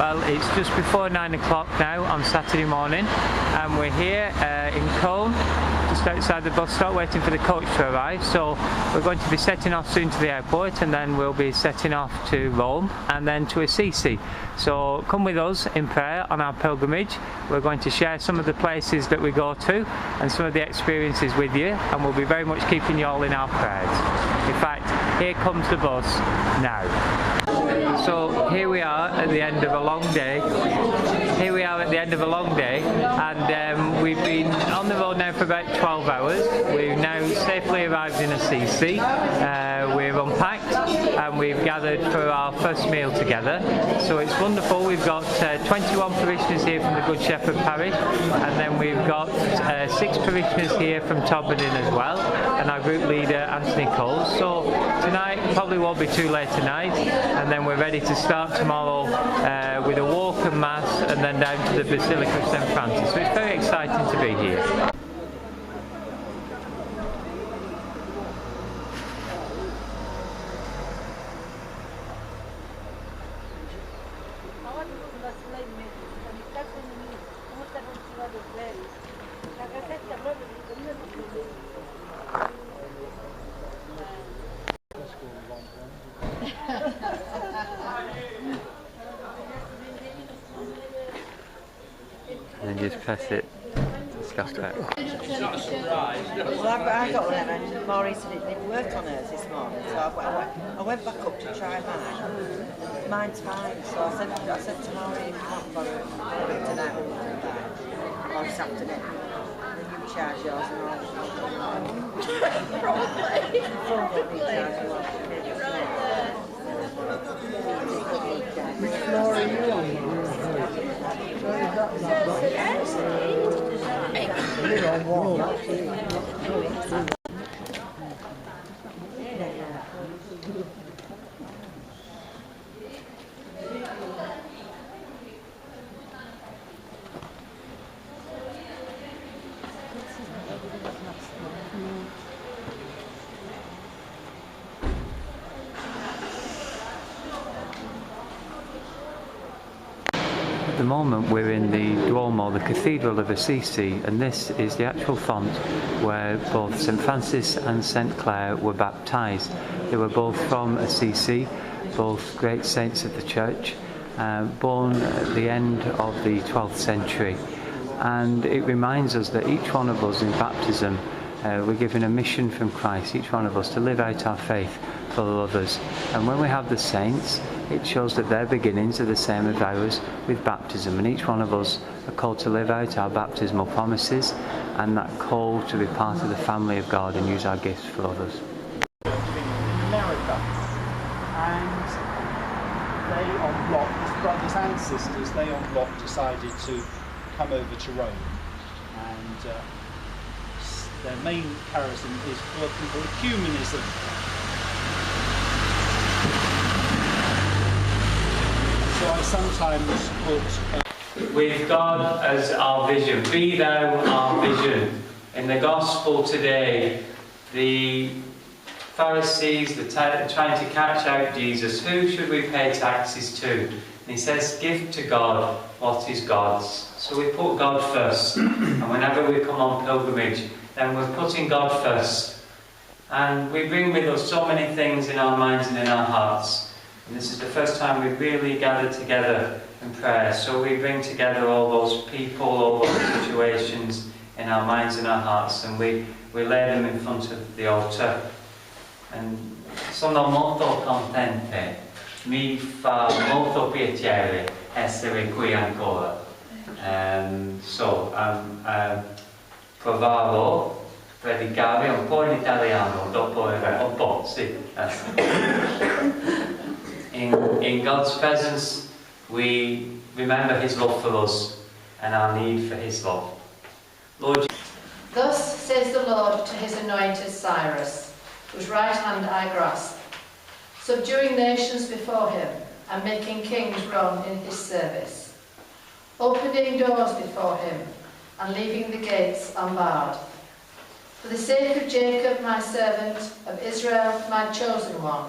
Well, it's just before 9 o'clock now on Saturday morning, and we're here in Cone, just outside the bus stop, waiting for the coach to arrive. So we're going to be setting off soon to the airport, and then we'll be setting off to Rome and then to Assisi. So come with us in prayer on our pilgrimage. We're going to share some of the places that we go to and some of the experiences with you, and we'll be very much keeping you all in our prayers. In fact, here comes the bus now. So here we are at the end of a long day. And we've been on the road now for about 12 hours. We've now safely arrived in Assisi. We've unpacked and we've gathered for our first meal together. So it's wonderful. We've got 21 parishioners here from the Good Shepherd Parish, and then we've got 6 parishioners here from Todmorden as well, and our group leader Anthony Coles. So tonight probably won't be too late tonight, and then we're ready to start tomorrow with a walk and mass, and then down to the Basilica of St. Francis. So it's very exciting to be here. And then just press it to scuff it. Well, I got one and Maurice said it didn't work on hers this morning, so I went back up to try mine. Mine's fine, so I said to Maurice, if you want for it tonight, we'll do that. Or this afternoon. Then you charge yours and I'll probably. Phone me charge yours. Which floor are you on? You're on one. At the moment we're in the Duomo, the Cathedral of Assisi, and this is the actual font where both St. Francis and St. Clare were baptised. They were both from Assisi, both great saints of the Church, born at the end of the 12th century. And it reminds us that each one of us in baptism, we're given a mission from Christ, each one of us, to live out our faith for others. And when we have the saints, it shows that their beginnings are the same as ours with baptism, and each one of us are called to live out our baptismal promises and that call to be part of the family of God and use our gifts for others. In America, and they en bloc, brothers and sisters, they en bloc decided to come over to Rome, and their main charism is working for ecumenism. So I sometimes put with God as our vision. Be thou our vision. In the gospel today, the Pharisees are trying to catch out Jesus. Who should we pay taxes to? And he says, give to God what is God's. So we put God first. And whenever we come on pilgrimage, then we're putting God first. And we bring with us so many things in our minds and in our hearts. And this is the first time we've really gathered together in prayer. So we bring together all those people, all those situations in our minds and our hearts, and we lay them in front of the altar. And sono molto contente. Mi fa molto piacere essere qui ancora. Provavo predicare un po' in italiano dopo un po', sì. In God's presence, we remember His love for us and our need for His love. Lord, thus says the Lord to His anointed Cyrus, whose right hand I grasp, subduing nations before Him and making kings run in His service, opening doors before Him and leaving the gates unbarred. For the sake of Jacob, my servant, of Israel, my chosen one,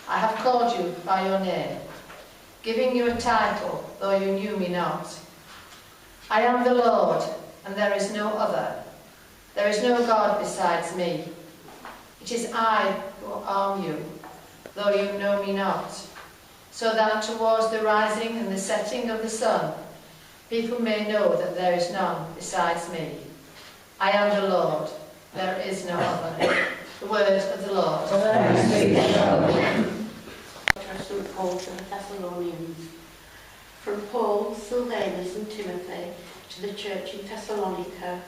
I have called you by your name. giving you a title, though you knew me not. I am the Lord, and there is no other. There is no God besides me. It is I who arm you, though you know me not, so that towards the rising and the setting of the sun, people may know that there is none besides me. I am the Lord, there is no other. The word of the Lord. St. Paul to the Thessalonians. From Paul, Silvanus and Timothy to the church in Thessalonica,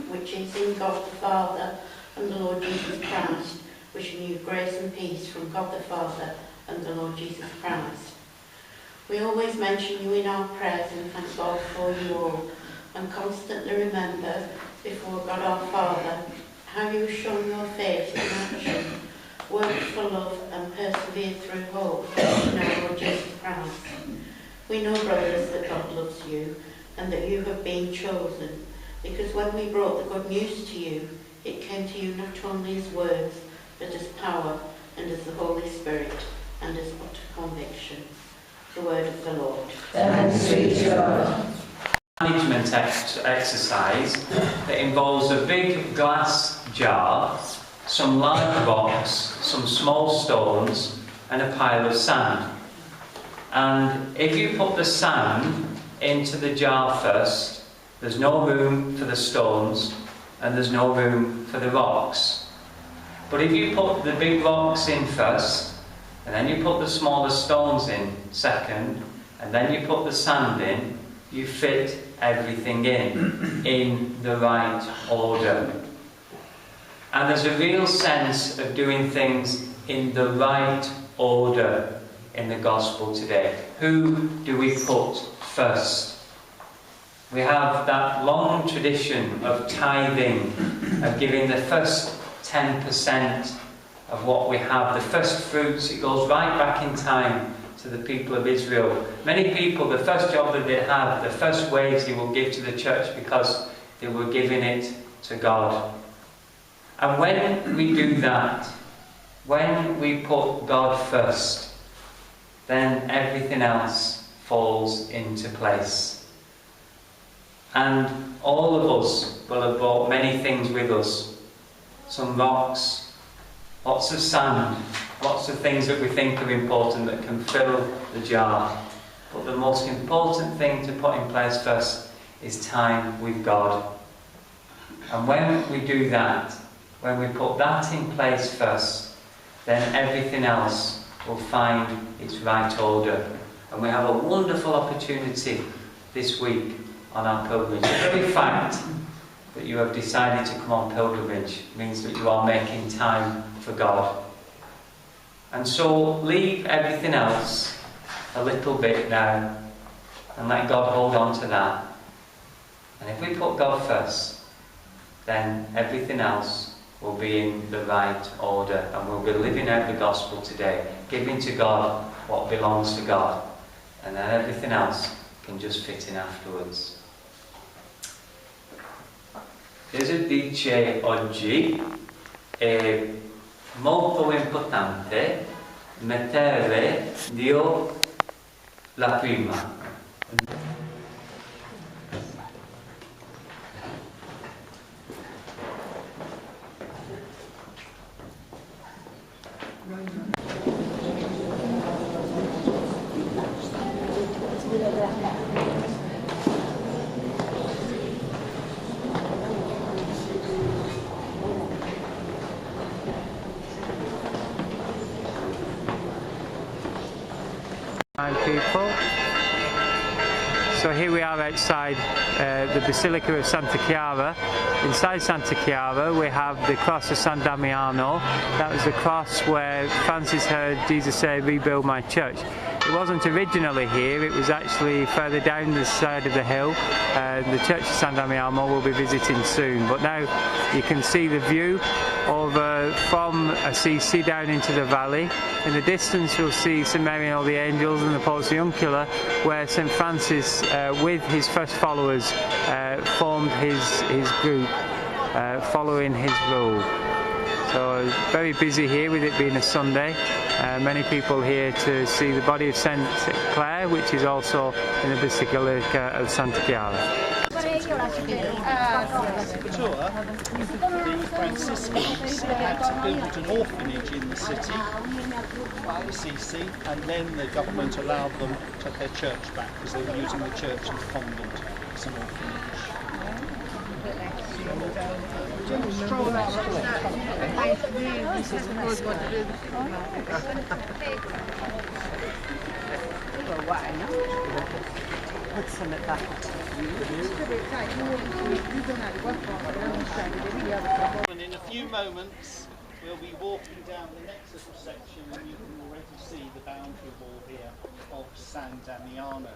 which is in God the Father and the Lord Jesus Christ, wishing you grace and peace from God the Father and the Lord Jesus Christ. We always mention you in our prayers and thank God for you all, and constantly remember before God our Father how you have shown your faith in action, worked for love and persevered through hope in our Lord Jesus Christ. We know, brothers, that God loves you and that you have been chosen, because when we brought the good news to you, it came to you not only as words, but as power and as the Holy Spirit and as utter conviction. The word of the Lord. Thanks be to God. Management exercise that involves a big glass jar, some large rocks, some small stones, and a pile of sand. And if you put the sand into the jar first, there's no room for the stones and there's no room for the rocks. But if you put the big rocks in first, and then you put the smaller stones in second, and then you put the sand in, you fit everything in the right order. And there's a real sense of doing things in the right order in the gospel today. Who do we put first? We have that long tradition of tithing, of giving the first 10% of what we have, the first fruits. It goes right back in time to the people of Israel. Many people, the first job that they have, the first wage they will give to the church because they were giving it to God. And when we do that, when we put God first, then everything else falls into place. And all of us will have brought many things with us. Some rocks, lots of sand, lots of things that we think are important that can fill the jar. But the most important thing to put in place first is time with God. And when we do that, when we put that in place first, then everything else will find its right order. And we have a wonderful opportunity this week on our pilgrimage. The very fact that you have decided to come on pilgrimage means that you are making time for God. And so leave everything else a little bit now and let God hold on to that. And if we put God first, then everything else will be in the right order, and we'll be living out the gospel today, giving to God what belongs to God, and then everything else can just fit in afterwards. Gesù dice oggi è molto importante mettere Dio la prima. People. So here we are outside the Basilica of Santa Chiara. Inside Santa Chiara we have the cross of San Damiano. That was the cross where Francis heard Jesus say, "Rebuild my church." It wasn't originally here, it was actually further down the side of the hill. The church of San Damiano we'll be visiting soon, but now you can see the view over from Assisi down into the valley. In the distance you'll see St Mary and all the angels and the Portiuncula, where St Francis with his first followers formed his group following his rule. So very busy here with it being a Sunday. Many people here to see the body of St Clare, which is also in the Basilica of Santa Chiara. Tour, the Franciscans had to build an orphanage in the city, Assisi, and then the government allowed them to have their church back because they were using the church and the convent as an orphanage. Stroll out. Put some at that. And in a few moments we'll be walking down the next little section and you can already see the boundary wall here of San Damiano.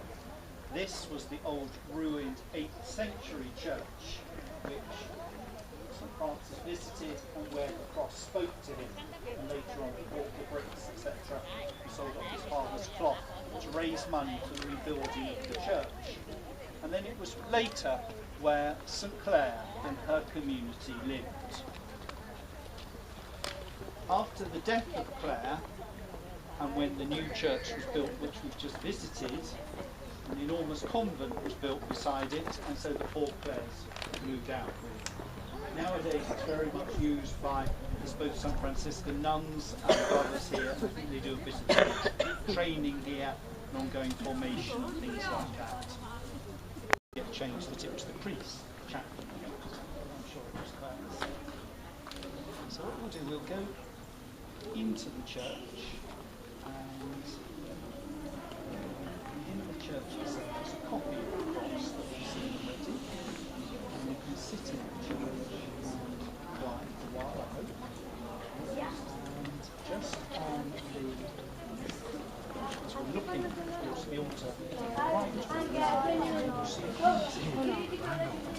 This was the old ruined 8th century church which St Francis visited and where the cross spoke to him, and later on he bought the bricks, etc. He sold off his father's cloth to raise money for the rebuilding of the church. And then it was later where St Clare and her community lived. After the death of Clare, and when the new church was built, which we've just visited, an enormous convent was built beside it, and so the poor Clares moved out. Nowadays it's very much used by, there's both St Franciscan nuns and brothers here. I think they do a bit of training here, an ongoing formation and things like that. It changed that it was the priest, chaplain. I'm sure it was Clare's. So what we'll do, we'll go into the church, and in the church itself there's a copy of the cross that we've seen already, and you can sit in the church and quiet for a while, I hope. And just on the, as we're looking towards the altar, right, you see a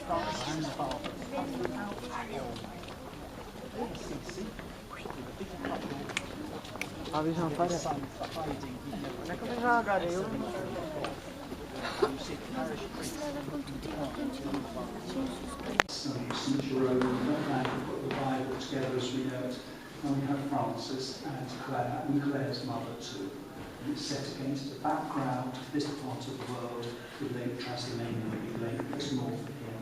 Francis' father coming out of Assisi with a big couple. His son for hiding. You see the parish priest St Jerome, and put the Bible together as we know it. And we have Francis and Clare, and Clare's mother too. And it's set against a background of this part of the world with Lake Trasimeno, the lake that's north of here.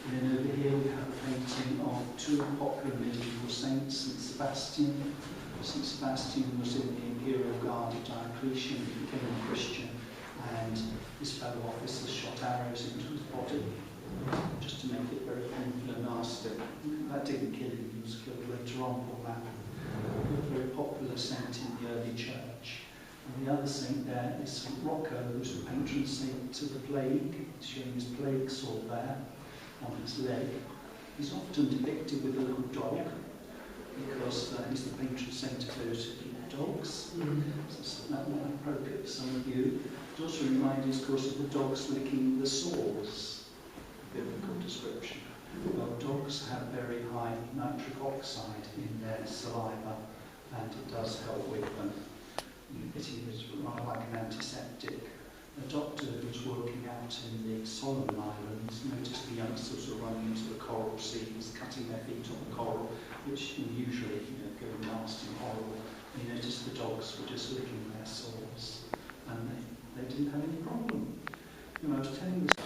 And then over here we have a painting of two popular medieval saints, St Sebastian. St Sebastian was in the imperial guard of Diocletian, he became a Christian, and his fellow officers shot arrows into his body, just to make it very painful and nasty. That didn't kill him, he was killed later on for that. A very popular saint in the early church. And the other saint there is St Rocco, who's the patron saint to the plague, showing his plague sword there on his leg. He's often depicted with a little dog, because he's the patron saint of those who eat dogs. So that might be appropriate for some of you. It also reminds us, of course, of the dogs licking the sores, a biblical description. Well, dogs have very high nitric oxide in their saliva, and it does help with them. It is rather like an antiseptic. A doctor who's working out in the Solomon Islands noticed the youngsters were running into the coral seas, cutting their feet on the coral, which usually go nasty and horrible. He noticed the dogs were just licking their sores, and they didn't have any problem. I was telling this.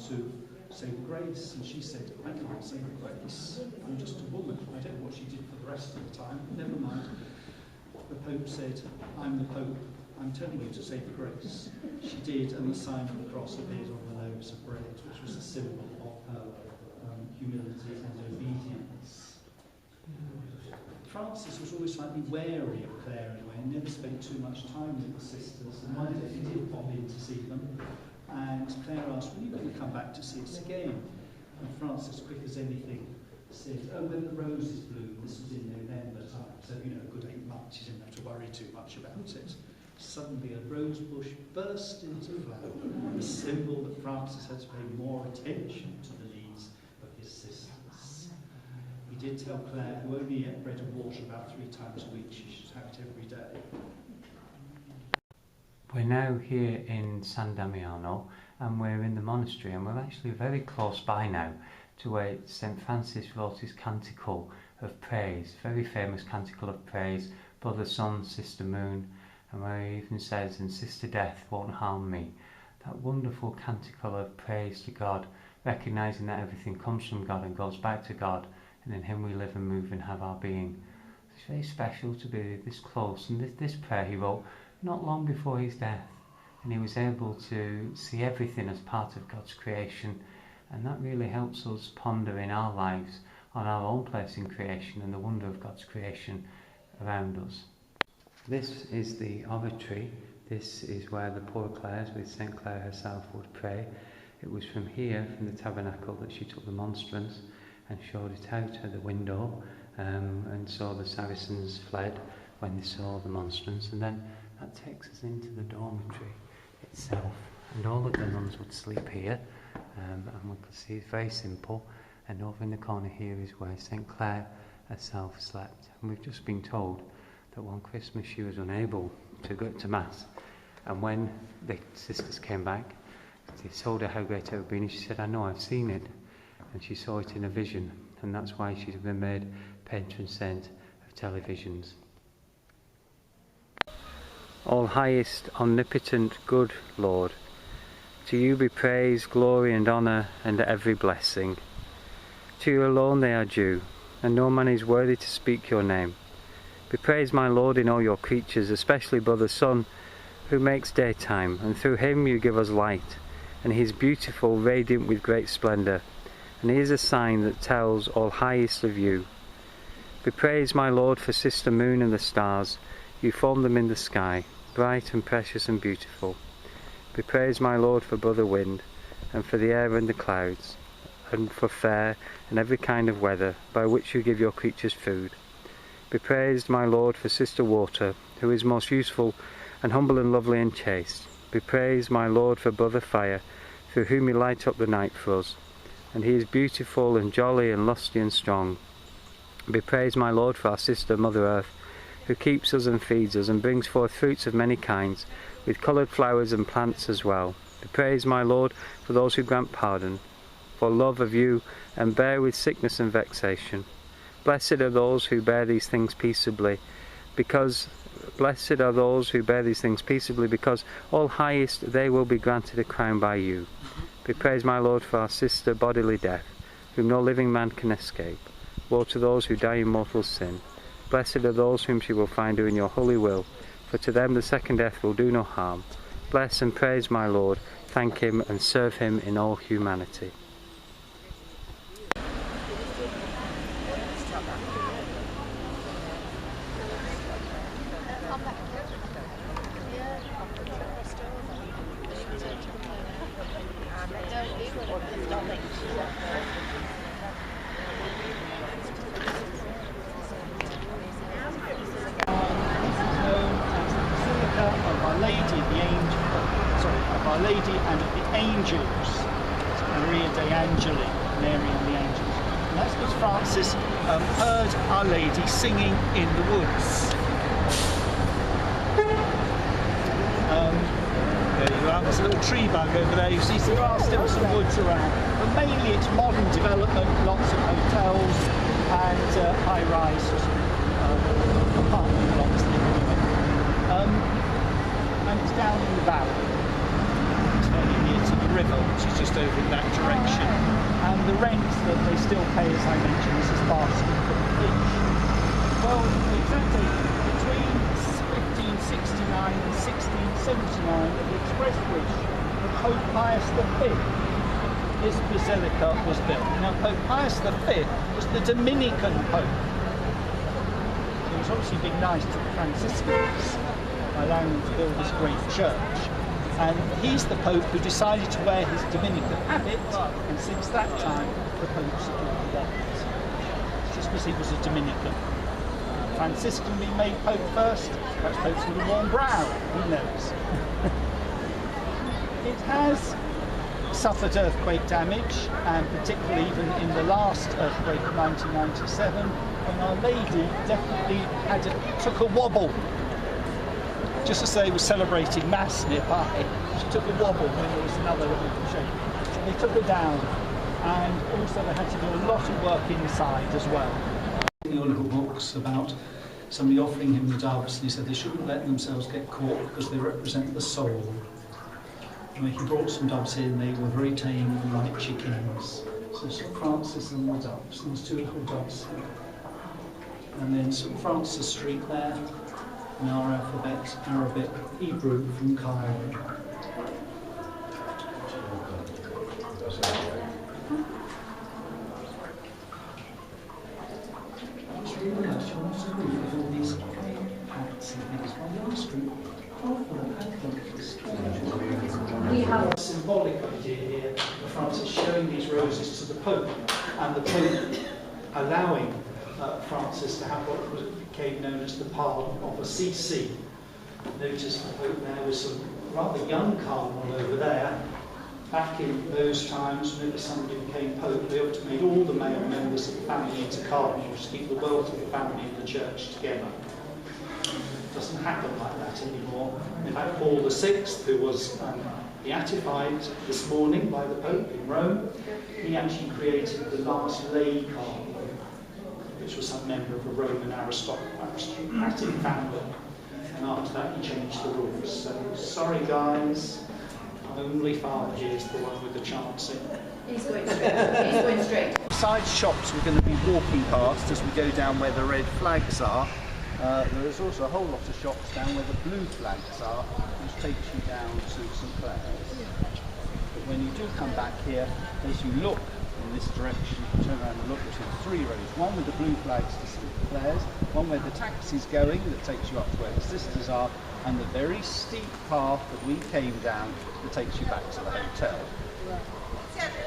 To say the grace, and she said, I can't say the grace, I'm just a woman. I don't know what she did for the rest of the time, never mind. The Pope said, I'm the Pope, I'm telling you to say the grace. She did, and the sign of the cross appeared on the loaves of bread, which was a symbol of her humility and obedience. Francis was always slightly wary of Clare anyway, and never spent too much time with the sisters, and one day he did pop in to see them. And Clare asked, when are you going to come back to see us again? And Francis, quick as anything, said, oh, when the roses bloom, this was in November time, so, a good 8 months, you didn't have to worry too much about it. Suddenly a rose bush burst into flower, a symbol that Francis had to pay more attention to the needs of his sisters. He he did tell Claire, who only ate bread and water about 3 times a week, she should have it every day. We're now here in San Damiano, and we're in the monastery, and we're actually very close by now to where St. Francis wrote his canticle of praise, very famous canticle of praise, Brother Sun, Sister Moon, and where he even says, and Sister Death won't harm me. That wonderful canticle of praise to God, recognising that everything comes from God and goes back to God, and in Him we live and move and have our being. It's very special to be this close, and this prayer he wrote not long before his death, and he was able to see everything as part of God's creation, and that really helps us ponder in our lives on our own place in creation and the wonder of God's creation around us. This is the oratory. This is where the poor Clares with St. Clare herself would pray. It was from here, from the tabernacle, that she took the monstrance and showed it out at the window, and so the Saracens fled when they saw the monstrance, and then that takes us into the dormitory itself, and all of the nuns would sleep here, and we can see it's very simple, and over in the corner here is where St. Clare herself slept. And we've just been told that one Christmas she was unable to go to Mass, and when the sisters came back, they told her how great it had been, and she said, I know, I've seen it, and she saw it in a vision, and that's why she's been made patron saint of televisions. All highest, omnipotent, good Lord, to you be praise, glory and honour and every blessing. To you alone they are due, and no man is worthy to speak your name. Be praised, my Lord, in all your creatures, especially Brother Sun, who makes daytime, and through him you give us light, and he is beautiful, radiant with great splendour, and he is a sign that tells all highest of you. Be praised, my Lord, for Sister Moon and the stars, you formed them in the sky, bright and precious and beautiful. Be praised, my Lord, for Brother Wind, and for the air and the clouds, and for fair and every kind of weather, by which you give your creatures food. Be praised, my Lord, for Sister Water, who is most useful and humble and lovely and chaste. Be praised, my Lord, for Brother Fire, through whom you light up the night for us, and he is beautiful and jolly and lusty and strong. Be praised, my Lord, for our Sister Mother Earth, who keeps us and feeds us and brings forth fruits of many kinds, with coloured flowers and plants as well. Be praised, my Lord, for those who grant pardon, for love of you, and bear with sickness and vexation. Blessed are those who bear these things peaceably, because all highest they will be granted a crown by you. Be praised, my Lord, for our Sister Bodily Death, whom no living man can escape. Woe to those who die in mortal sin. Blessed are those whom she will find doing your holy will, for to them the second death will do no harm. Bless and praise, my Lord, thank him and serve him in all humanity. Our Lady and the Angels, Maria de Angeli, Mary and the Angels. And that's because Francis heard Our Lady singing in the woods. There you are, there's a little tree bug over there. You see there are still some woods around, but mainly it's modern development, lots of hotels and high-rise apartment blocks. And it's down in the valley. To the river, which is just over in that direction, and the rent that they still pay, as I mentioned, is as basket each. Well, exactly between 1569 and 1679, at the express wish of Pope Pius V, this basilica was built. Now, Pope Pius V was the Dominican Pope. He was obviously being nice to the Franciscans, allowing them to build this great church. And he's the Pope who decided to wear his Dominican habit, and since that time the Popes have all worn it. Just because he was a Dominican. Franciscan being made Pope first, perhaps Popes would have worn brown, who knows. It has suffered earthquake damage, and particularly even in the last earthquake of 1997, when Our Lady definitely took a wobble. Just as they were celebrating Mass nearby, she took a wobble when there was another shake. So they took her down, and also they had to do a lot of work inside as well. Your little books about somebody offering him the doves, and he said they shouldn't let themselves get caught because they represent the soul. When he brought some doves in, they were very tame and like chickens. So St Francis and the doves, and there's two little doves here. And then St Francis Street there, in our alphabet, Arabic, Hebrew from Cairo. It's really nice, you want to agree with all these hats and things. My last group, we have a symbolic idea here of Francis showing these roses to the Pope, and the Pope allowing Francis to have what became known as the Pardon of Assisi. Notice the Pope there with some rather young cardinal over there. Back in those times, whenever somebody became Pope, they often made all the male members of the family into cardinals to keep the wealth of the family and the church together. It doesn't happen like that anymore. In fact, Paul VI, who was beatified this morning by the Pope in Rome, he actually created the last lay cardinal, which was some member of a Roman aristocratic family. And after that, he changed the rules. So, sorry guys, only Father is the one with the chancing. He's going straight. He's going straight. Side shops we're going to be walking past as we go down where the red flags are. There is also a whole lot of shops down where the blue flags are, which takes you down to St Clair's. But when you do come back here, as you look in this direction, turn around and look, you'll see three roads. One with the blue flags to St Clair's, one where the taxi's going that takes you up to where the sisters are, and the very steep path that we came down that takes you back to the hotel.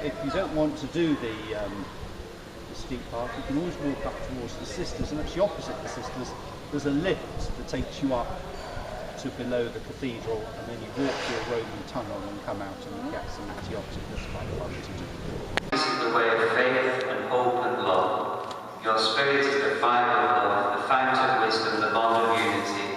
If you don't want to do the steep path, you can always walk up towards the sisters, and actually opposite the sisters there's a lift that takes you up to below the cathedral, and then you walk through a Roman tunnel and come out and you get some Antiochia. That's quite fun to do. This is the way of faith and hope and love. Your spirit is the fire of love, the fount of wisdom, the bond of unity.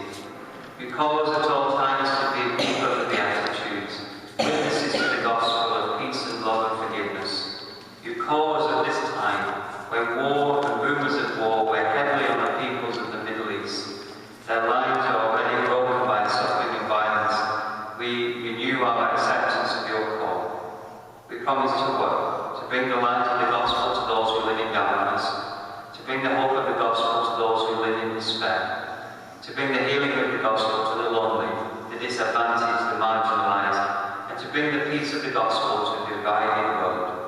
You call us at all times to be people of the Beatitudes, witnesses to the gospel of peace and love and forgiveness. You call us at this time, when war and rumours of war weigh heavily on the peoples of the Middle East. Their lives are already broken by suffering and violence. We renew our acceptance of your call. We promise to work, to bring the light of the gospel to those who live in darkness, to bring the hope of the gospel to those who live in despair, to bring the healing of the gospel to the lonely, the disadvantaged, the marginalised, and to bring the peace of the gospel to the divided road.